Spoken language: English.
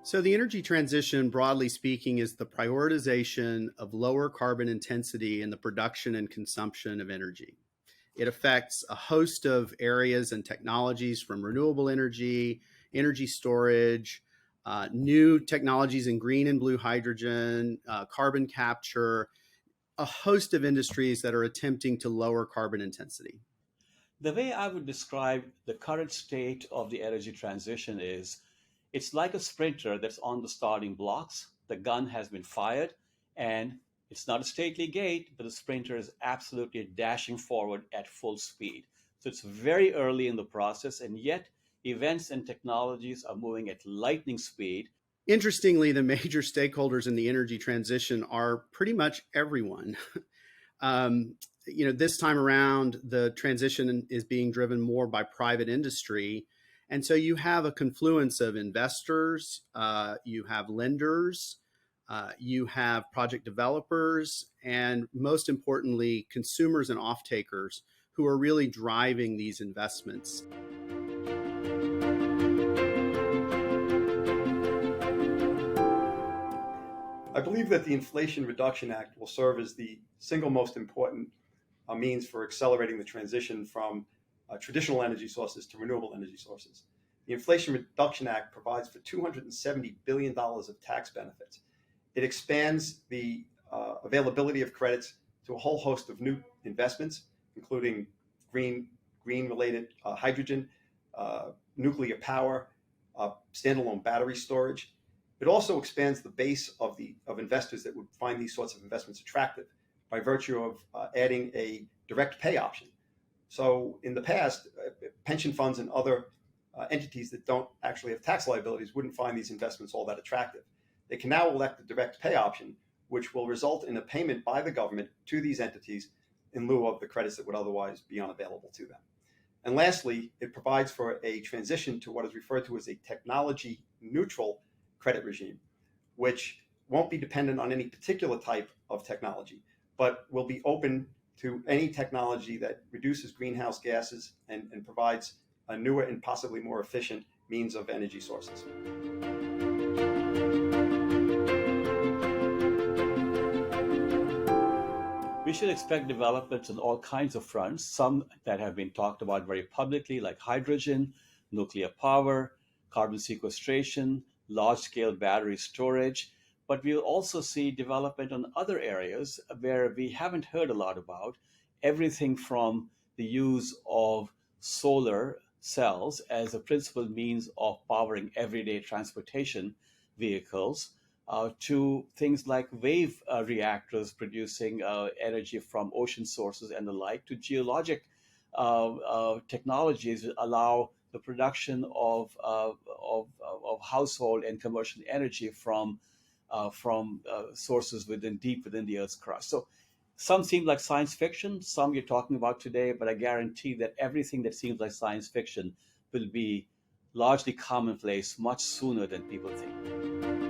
So, the energy transition, broadly speaking, is the prioritization of lower carbon intensity in the production and consumption of energy. It affects a host of areas and technologies from renewable energy, energy storage, new technologies in green and blue hydrogen, carbon capture, a host of industries that are attempting to lower carbon intensity. The way I would describe the current state of the energy transition is it's like a sprinter that's on the starting blocks. The gun has been fired, and it's not a stately gait, but the sprinter is absolutely dashing forward at full speed. So it's very early in the process, and yet events and technologies are moving at lightning speed. Interestingly, the major stakeholders in the energy transition are pretty much everyone. Um, this time around, the transition is being driven more by private industry. And so you have a confluence of investors, you have lenders, you have project developers, and most importantly, consumers and off takers who are really driving these investments. I believe that the Inflation Reduction Act will serve as the single most important means for accelerating the transition from traditional energy sources to renewable energy sources. The Inflation Reduction Act provides for $270 billion of tax benefits. It expands the availability of credits to a whole host of new investments, including green-related hydrogen, nuclear power, standalone battery storage. It also expands the base of investors that would find these sorts of investments attractive by virtue of adding a direct pay option. So in the past, pension funds and other entities that don't actually have tax liabilities wouldn't find these investments all that attractive. They can now elect the direct pay option, which will result in a payment by the government to these entities in lieu of the credits that would otherwise be unavailable to them. And lastly, it provides for a transition to what is referred to as a technology neutral credit regime, which won't be dependent on any particular type of technology, but will be open to any technology that reduces greenhouse gases and provides a newer and possibly more efficient means of energy sources. We should expect developments on all kinds of fronts, some that have been talked about very publicly, like hydrogen, nuclear power, carbon sequestration, large-scale battery storage. But we'll also see development on other areas where we haven't heard a lot about, everything from the use of solar cells as a principal means of powering everyday transportation vehicles, to things like wave reactors producing energy from ocean sources and the like, to geologic technologies that allow the production of household and commercial energy from sources deep within the Earth's crust. So some seem like science fiction, some you're talking about today, but I guarantee that everything that seems like science fiction will be largely commonplace much sooner than people think.